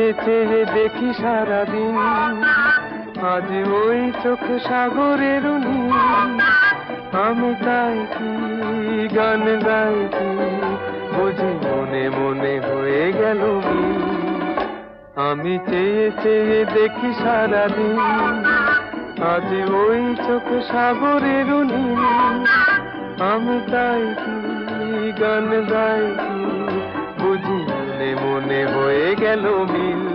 চেয়ে চেয়ে দেখি সারাদিন, আজ ওই চোখে সাগরের নীল। আমি তাই কি গান গাইছি, বুঝি মনে মনে হয়ে গেল মিল। আমি চেয়ে চেয়ে দেখি সারাদিন, আজ ওই চোখে সাগরের নীল। আমি তাই কি গান গাইছি, বুঝি মনে মনে হয়ে গেল মিল।